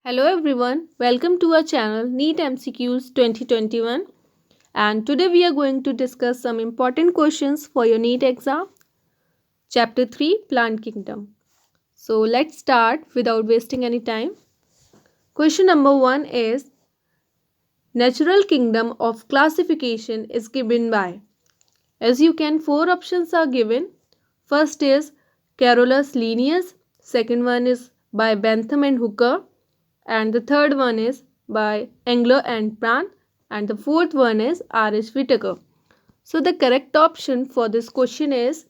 Hello everyone, welcome to our channel NEET MCQs 2021, and today we are going to discuss some important questions for your NEET exam. Chapter 3 Plant Kingdom. So let's start without wasting any time. Question number 1 is Natural kingdom of classification is given by. As you can, four options are given. First is Carolus Linnaeus, second one is by Bentham and Hooker, and the third one is by Engler and Pran, and the fourth one is R.H. Whittaker. So the correct option for this question is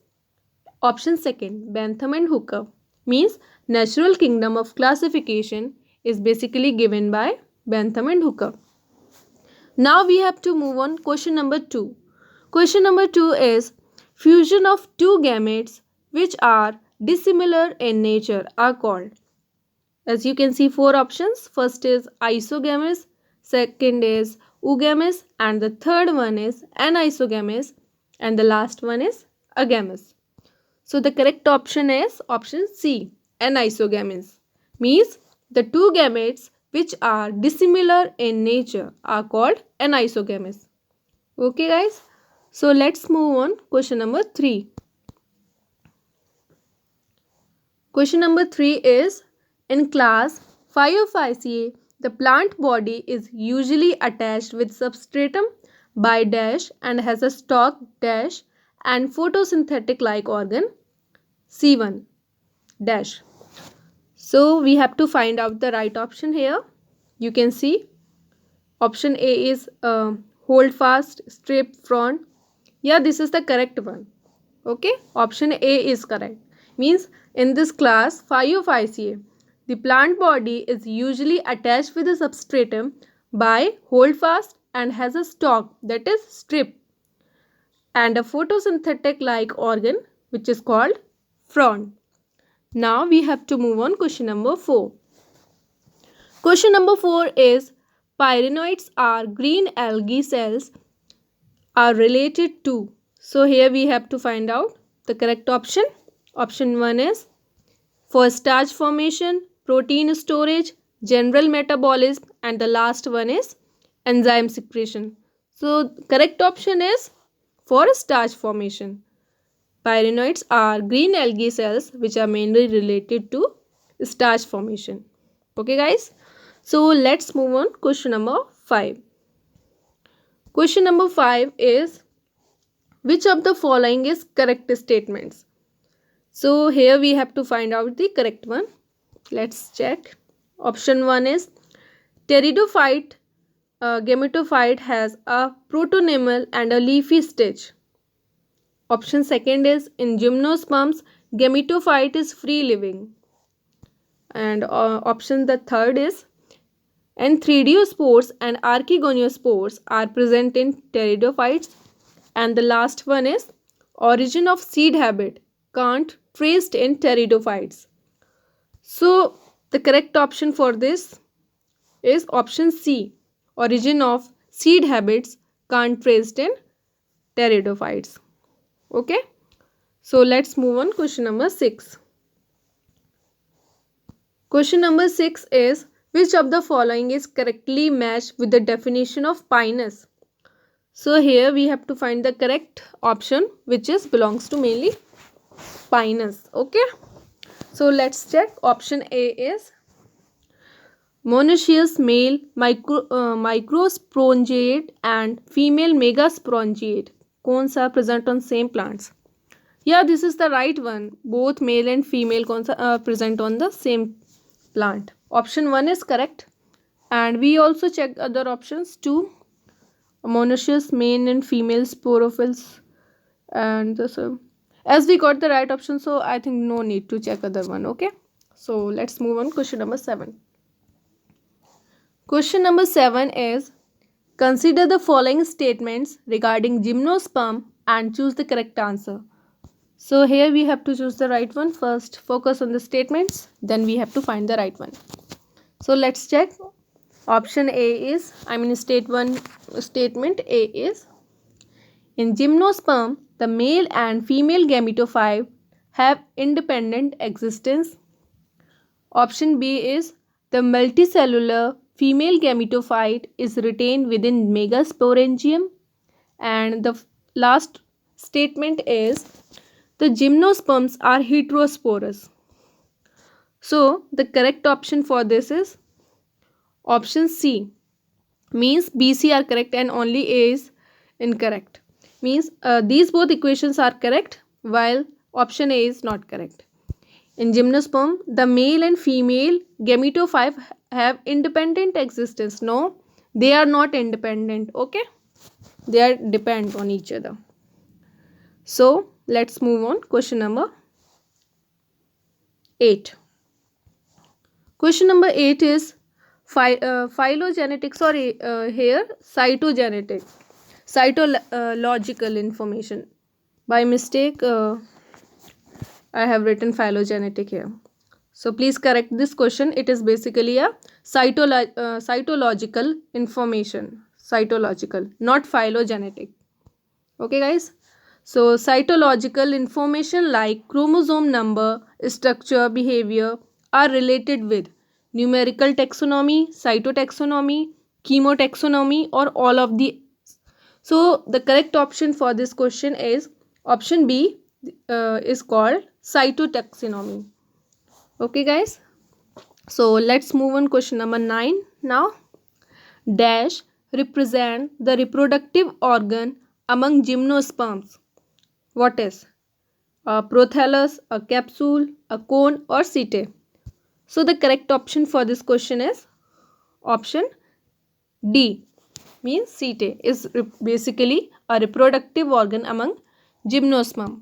option second, Bentham and Hooker. Means natural kingdom of classification is basically given by Bentham and Hooker. Now we have to move on question number 2. Question number 2 is fusion of two gametes which are dissimilar in nature are called. As you can see, four options. First is isogamous, second is oogamous, and the third one is anisogamous, and the last one is agamous. So the correct option is option C, anisogamous. Means the two gametes which are dissimilar in nature are called anisogamous. Okay guys, so let's move on question number 3. Question number 3 is in class Phaeophyceae, the plant body is usually attached with substratum by dash and has a stalk dash and photosynthetic like organ C1 dash. So we have to find out the right option here. You can see option A is hold fast strip frond. Yeah, this is the correct one. Okay, option A is correct. Means in this class Phaeophyceae, the plant body is usually attached with a substratum by holdfast and has a stalk, that is strip, and a photosynthetic like organ which is called frond. Now we have to move on question number 4. Question number 4 is pyronoids are green algae cells are related to. So here we have to find out the correct option. Option 1 is for starch formation, protein storage, general metabolism, and the last one is enzyme secretion. So correct option is for starch formation. Pyronoids are green algae cells which are mainly related to starch formation. Okay guys, so let's move on question number 5. Question number 5 is which of the following is correct statements? So here we have to find out the correct one. Let's check. Option 1 is pteridophyte gametophyte has a protonymel and a leafy stage. Option 2 is in gymnosperms gametophyte is free living. And option the third is Anthridiospores and Archegoniospores are present in pteridophytes. And the last one is origin of seed habit can't traced in pteridophytes. So the correct option for this is option C, origin of seed habits can't traced in pteridophytes. Okay, so let's move on question number 6. Question number 6 is which of the following is correctly matched with the definition of pinus? So here we have to find the correct option which is belongs to mainly pinus. Okay, so let's check. Option A is monoecious male microspongiate and female megaspongiate cones are present on same plants. Yeah, this is the right one. Both male and female cones are present on the same plant. Option 1 is correct, and we also check other options too. Monoecious male and female sporophylls, and this as we got the right option, so I think no need to check other one. Okay, so let's move on question number 7. Question number 7 is consider the following statements regarding gymnosperm and choose the correct answer. So here we have to choose the right one. First focus on the statements, then we have to find the right one. So let's check. Option A is, statement A is in gymnosperm the male and female gametophyte have independent existence. Option B is The multicellular female gametophyte is retained within megasporangium. And the last statement is the gymnosperms are heterosporous. So the correct option for this is option C. Means B, C are correct and only A is incorrect. Means these both equations are correct while option A is not correct. In gymnosperm, the male and female gametophyte have independent existence. No, they are not independent. Okay, they are depend on each other. So let's move on. Question number 8. Question number 8 is phylogenetic. Sorry, here cytogenetic, cytological information. By mistake, I have written phylogenetic here. So please correct this question. It is basically a cytological information. Cytological, not phylogenetic. Okay, guys. So cytological information like chromosome number, structure, behavior are related with numerical taxonomy, cytotaxonomy, chemotaxonomy, or all of the. So the correct option for this question is option B, is called cytotaxonomy. Okay, guys. So let's move on question number 9 now. Dash represent the reproductive organ among gymnosperms. What is? A prothallus, a capsule, a cone, or setae? So the correct option for this question is option D. Means setae is basically a reproductive organ among gymnosperm.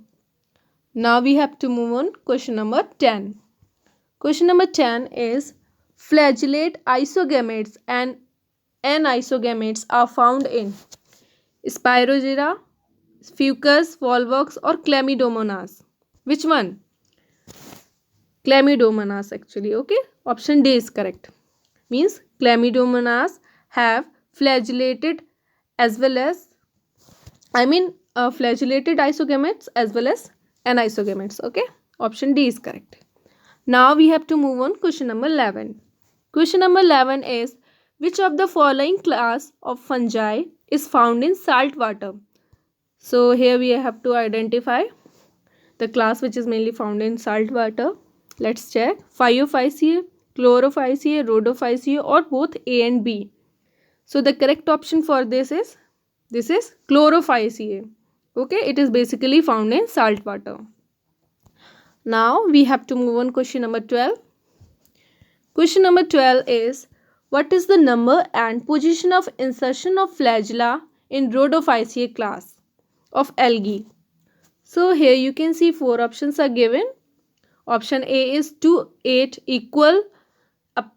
Now we have to move on question number 10. Question number 10 is flagellate isogametes and anisogametes are found in Spirogyra, Fucus, Volvox, or Chlamydomonas. Which one? Chlamydomonas actually. Okay. Option D is correct. Means Chlamydomonas have flagellated as well as flagellated isogametes as well as anisogametes. Okay. Option D is correct. Now we have to move on question number 11. Question number 11 is which of the following class of fungi is found in salt water? So here we have to identify the class which is mainly found in salt water. Let's check. Phaeophyceae, Chlorophyceae, Rhodophyceae, or both A and B. So the correct option for this is Chlorophyceae. Okay, it is basically found in salt water. Now we have to move on question number 12. Question number 12 is what is the number and position of insertion of flagella in Rhodophyceae class of algae? So here you can see 4 options are given. Option A is 2, 8 equal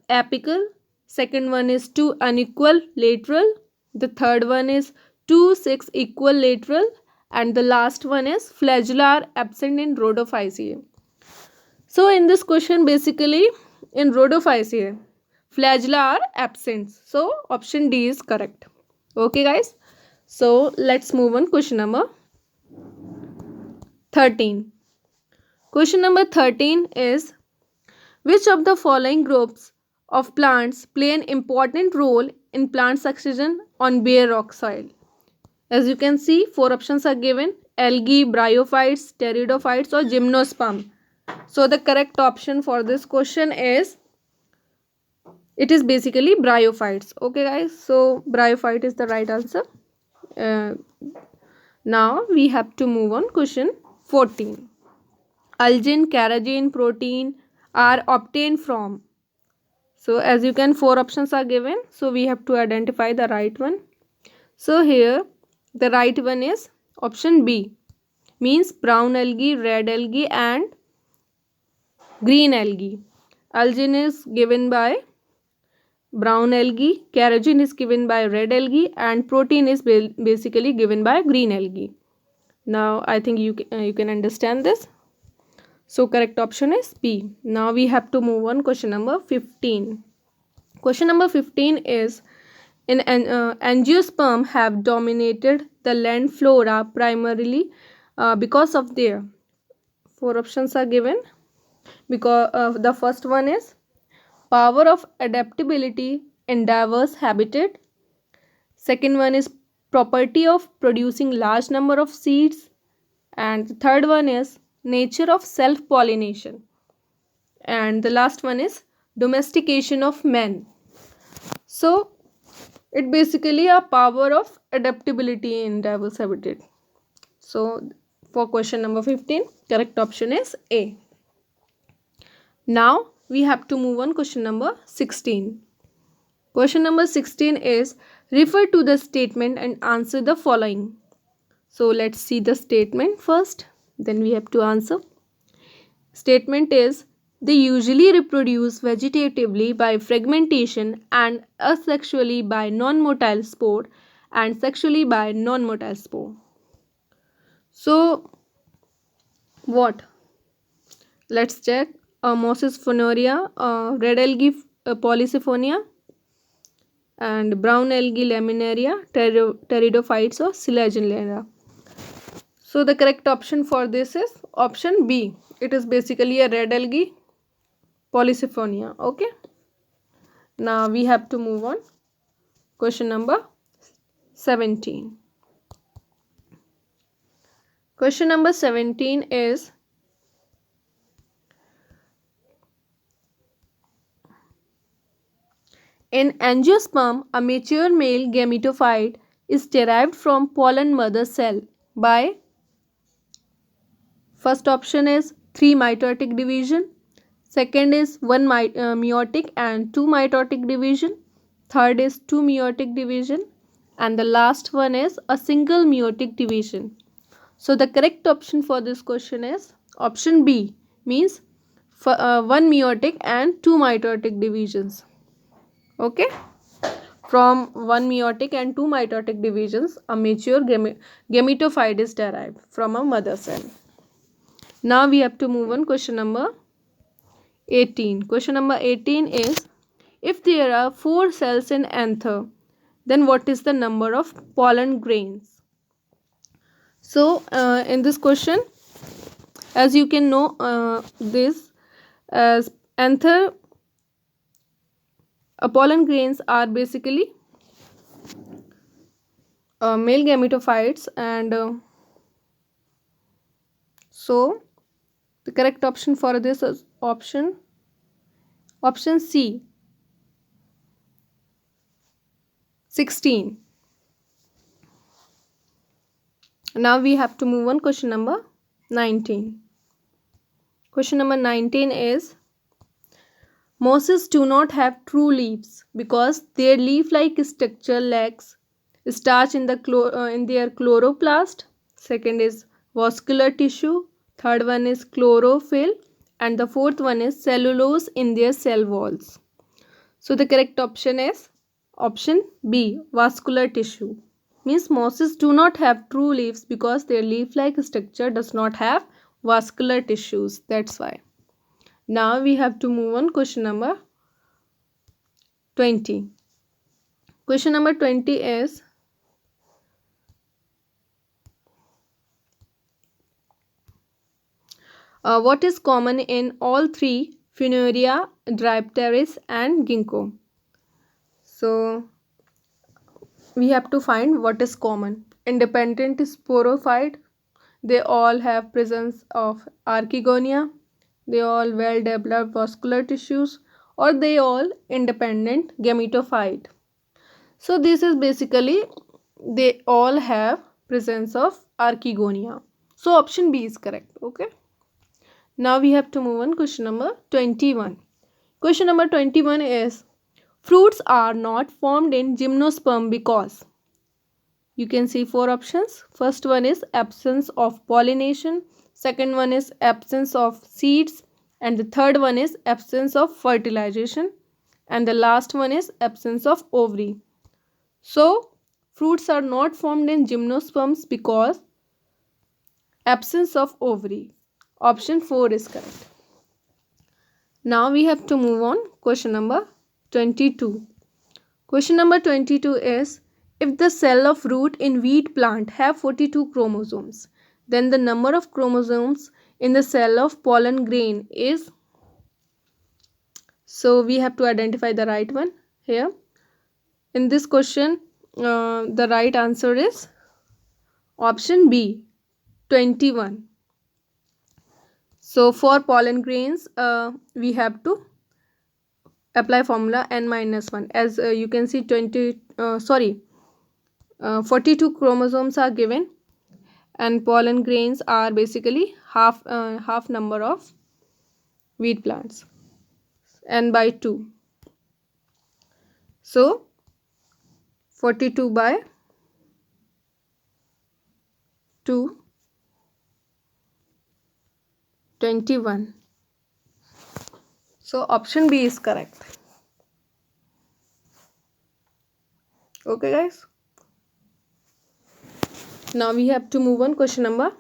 apical. Second one is 2 unequal lateral. The third one is 2, 6 equal lateral. And the last one is flagella are absent in Rhodophyceae. So in this question basically in Rhodophyceae flagella are absent. So option D is correct. Okay, guys. So let's move on question number 13. Question number 13 is which of the following groups of plants play an important role in plant succession on bare rock soil? As you can see, 4 options are given: algae, bryophytes, pteridophytes, or gymnosperm. So the correct option for this question is it is basically bryophytes. Okay, guys. So bryophyte is the right answer. Now we have to move on question 14. Algin, carrageen, protein are obtained from. So as you can, 4 options are given. So we have to identify the right one. So here the right one is option B. Means brown algae, red algae, and green algae. Algin is given by brown algae, carrageen is given by red algae, and protein is basically given by green algae. Now I think you can understand this. So correct option is B. Now we have to move on question number 15. Question number 15 is in angiosperm have dominated the land flora primarily because of their 4 options are given. Because the first one is power of adaptability in diverse habitat. Second one is property of producing large number of seeds. And the third one is nature of self-pollination. And the last one is domestication of men. So it basically a power of adaptability in diverse habitat. So for question number 15, correct option is A. Now we have to move on question number 16. Question number 16 is refer to the statement and answer the following. So let's see the statement first, then we have to answer. Statement is they usually reproduce vegetatively by fragmentation and asexually by non-motile spore and sexually by non-motile spore. So what? Let's check. Mosses funaria, red algae Polysiphonia, and brown algae Laminaria, pteridophytes or Selaginella. So the correct option for this is option B. It is basically a red algae Polysiphonia. Okay. Now we have to move on. Question number 17. Question number 17 is in angiosperm, a mature male gametophyte is derived from pollen mother cell by first option is 3 mitotic division, second is 1 meiotic and 2 mitotic division, third is 2 meiotic division, and the last one is a single meiotic division. So the correct option for this question is option B, means 1 meiotic and 2 mitotic divisions. Okay, from 1 meiotic and 2 mitotic divisions, a mature gametophyte is derived from a mother cell. Now we have to move on question number 18. Question number 18 is if there are 4 cells in anther, then what is the number of pollen grains? So in this question, as you can know, this as anther pollen grains are basically male gametophytes, and so the correct option for this is option C, 16. Now we have to move on question number 19. Question number 19 is mosses do not have true leaves because their leaf-like structure lacks starch in their chloroplast. Second is vascular tissue. Third one is chlorophyll, and the fourth one is cellulose in their cell walls. So the correct option is option B, vascular tissue. Means mosses do not have true leaves because their leaf-like structure does not have vascular tissues. That's why. Now we have to move on question number 20. Question number 20 is what is common in all three Funaria, Drypteris and Ginkgo? So we have to find what is common. Independent sporophyte, they all have presence of archegonia, they all well developed vascular tissues, or they all independent gametophyte. So this is basically they all have presence of archegonia. So option B is correct. Okay. Now we have to move on question number 21. Question number 21 is fruits are not formed in gymnosperm because you can see 4 options. First one is absence of pollination, second one is absence of seeds, and the third one is absence of fertilization, and the last one is absence of ovary. So fruits are not formed in gymnosperms because absence of ovary. Option 4 is correct. Now we have to move on question number 22. Question number 22 is if the cell of root in wheat plant have 42 chromosomes, then the number of chromosomes in the cell of pollen grain is. So we have to identify the right one here. In this question, the right answer is option B, 21. So for pollen grains, we have to apply formula n minus 1. As you can see, 42 chromosomes are given, and pollen grains are basically half number of wheat plants, n by 2. So 42 by 2, 21. So option B is correct. Okay guys, now we have to move on. Question number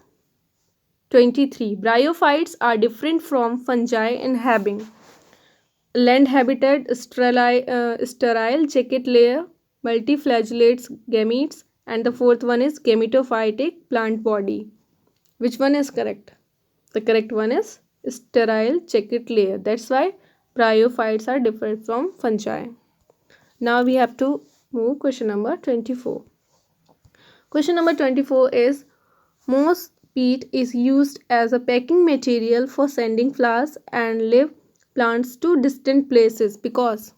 23. Bryophytes are different from fungi in having land habitat, sterile jacket layer, multiflagellates gametes, and the fourth one is gametophytic plant body. Which one is correct? The correct one is sterile jacket layer. That's why bryophytes are different from fungi. Now we have to move question number 24. Question number 24 is moss peat is used as a packing material for sending flowers and live plants to distant places because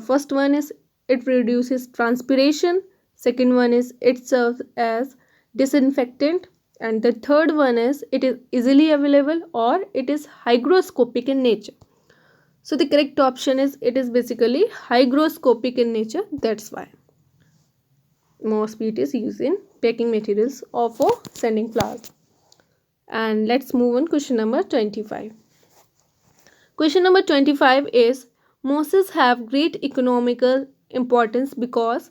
first one is it reduces transpiration, second one is it serves as disinfectant, and the third one is it is easily available or it is hygroscopic in nature. So the correct option is it is basically hygroscopic in nature. That's why moss peat is used in packing materials or for sending flowers. And let's move on question number 25. Question number 25 is mosses have great economical importance because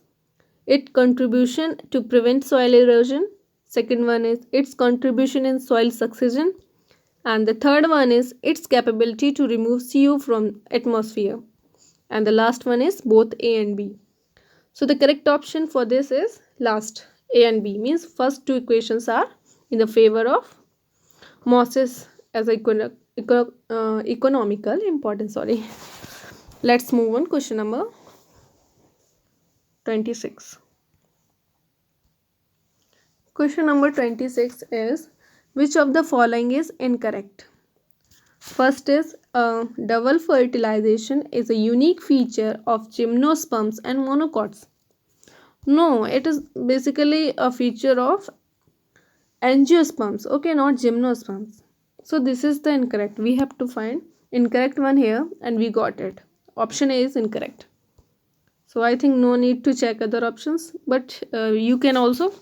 its contribution to prevent soil erosion. Second one is its contribution in soil succession. And the third one is its capability to remove CO from atmosphere. And the last one is both A and B. So the correct option for this is last, A and B. Means first two equations are in the favor of mosses as economical importance. Let's move on. Question number 26. Question number 26 is which of the following is incorrect? First is double fertilization is a unique feature of gymnosperms and monocots. No, it is basically a feature of angiosperms. Okay, not gymnosperms. So this is the incorrect. We have to find incorrect one here and we got it. Option A is incorrect. So I think no need to check other options, but you can also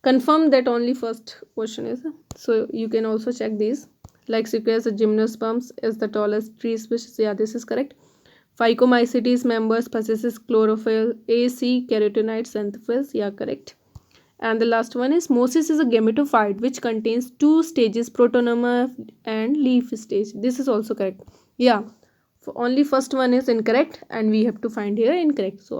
confirm that only first question is. So you can also check these. Like Cypress gymnosperms is the tallest tree species. Yeah, this is correct. Phycomycetes members possesses chlorophyll. A, C, carotenoid synthesis. Yeah, correct. And the last one is mosses is a gametophyte which contains two stages, protonema and leaf stage. This is also correct. Yeah, only first one is incorrect and we have to find here incorrect. So